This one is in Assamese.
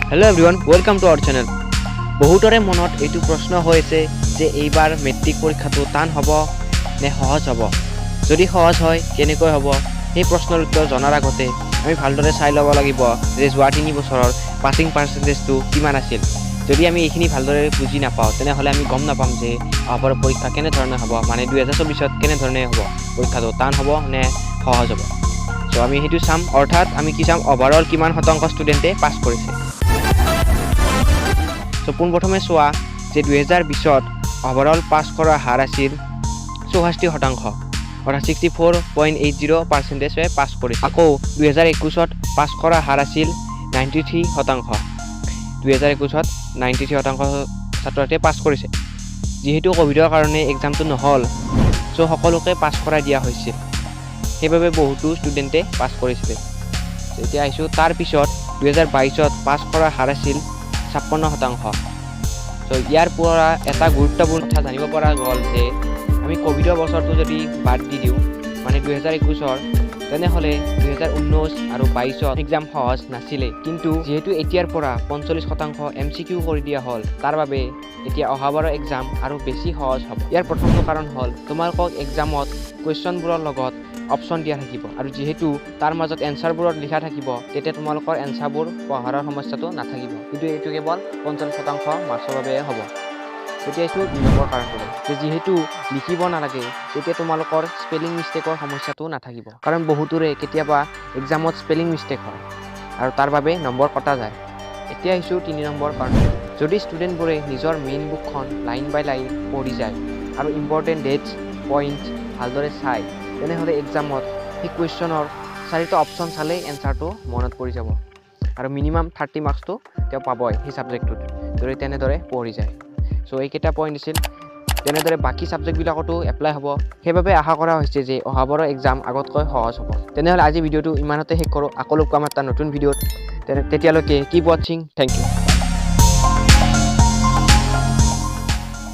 Hello everyone, welcome to our channel. বহুতৰে মনত এইটো প্ৰশ্ন হৈছে যে এইবাৰ মেট্ৰিক পৰীক্ষাটো টান হ'ব নে সহজ হ'ব যদি সহজ হয় কেনেকৈ হ'ব এই প্ৰশ্নৰ উত্তৰ জনাৰ আগতে আমি ভালদৰে চাই ল'ব লাগিব যে যোৱা 3 বছৰৰ পাছিং পাৰ্চেন্টেজটো কিমান আছিল যদি আমি এইখিনি ভালদৰে বুজি নাপাওঁ তেনেহলে আমি গম নাপাম যে অহাবাৰ পৰীক্ষা কেনে ধৰণে হ'ব মানে 2024 ত কেনে ধৰণে হ'ব পৰীক্ষাটো টান হ'ব নে সহজ হ'ব সো আমি হেতু চাম অৰ্থাৎ আমি কি চাম ওভাৰঅল কিমান শতাংশ ষ্টুডেন্টে পাছ কৰিছে So পোনপ্ৰথমে চোৱা যে 2020ত ওভাৰঅল পাস কৰা হাৰ আছিল 64 শতাংশ অৰ্থাৎ 64.80% পাস কৰিছে আকৌ 2021ত পাস কৰা হাৰ আছিল 93 শতাংশ 2021ত 93 শতাংশ ছাত্ৰতে পাস কৰিছে যেহেতু কোভিডৰ কাৰণে এক্সামটো নহল সো সকলোকে পাস কৰাই দিয়া হৈছিল সেইবাবে বহুতো ষ্টুডেন্টে পাস কৰিছিল এতিয়া আইছো তাৰ পিছত 2022ত পাস কৰা হাৰ আছিল 56 শতাংশ সো ইয়াৰ পৰা এটা গুৰুত্বপূৰ্ণ কথা জানিব পৰা গ'ল যে আমি কোভিডৰ বছৰটো যদি বাদ দি দিও মানে 2021ৰ তেনেহলে 2019 আৰু 22ত এক্সাম সহজ নাছিলে কিন্তু যেহেতু এতিয়াৰ পৰা 45 শতাংশ এমসিকিউ কৰি দিয়া হল তাৰ বাবে এতিয়া অহাবাৰৰ এক্সাম আৰু বেছি সহজ হ'ব ইয়াৰ প্ৰথমটো কাৰণ হল তোমালোকক এক্সামত কোৱেশ্চনবোৰৰ লগত অপচন দিয়া থাকিব আৰু যেহেতু তাৰ মাজত এনসাৰবোৰত লিখা থাকিব তেতিয়া তোমালোকৰ এনসাৰবোৰ পঢ়াৰ সমস্যাটো নাথাকিব কিন্তু এটো কেৱল 50% মাৰ্কৰ বাবে হ'ব এতিয়া এইটো নম্বৰ কাৰণটো যে যেহেতু লিখিব নালাগে তেতিয়া তোমালোকৰ স্পেলিং মিস্টেকৰ সমস্যাটো নাথাকিব কাৰণ বহুতৰে কেতিয়াবা এক্সামত স্পেলিং মিস্টেক হয় আৰু তাৰ বাবে নম্বৰ কটা যায় এতিয়া আহিছো 3 নম্বৰ কাৰণ যদি ষ্টুডেন্টবোৰে নিজৰ মেইন বুকখন লাইন বাই লাইন পঢ়ি যায় আৰু ইম্পৰ্টেন্ট ডেটস পইণ্ট ভালদৰে চাই তেনেহলে এক্সামত এই কোৱেশ্চনৰ 4টা অপচন চালে এনসাৰটো মনত পৰি যাব আৰু মিনিমাম 30 মাৰ্কসটো তেওঁ পাবই এই সাবজেক্টটোত যদি তেনেদৰে পঢ়ি যায় সো এইকেইটা পইণ্ট আছিল তেনেদৰে বাকি সাবজেক্ট বিলাকতো এপ্লাই হ'ব সেইবাবে আশা কৰা হৈছে যে অহাবাৰৰ এক্সাম আগতকৈ সহজ হ'ব তেনেহলে আজি ভিডিওটো ইমানতে শেষ কৰো আকৌ লগ পাম এটা নতুন ভিডিওত তেতিয়ালৈকে কিপ ওয়াচিং থ্যাংক ইউ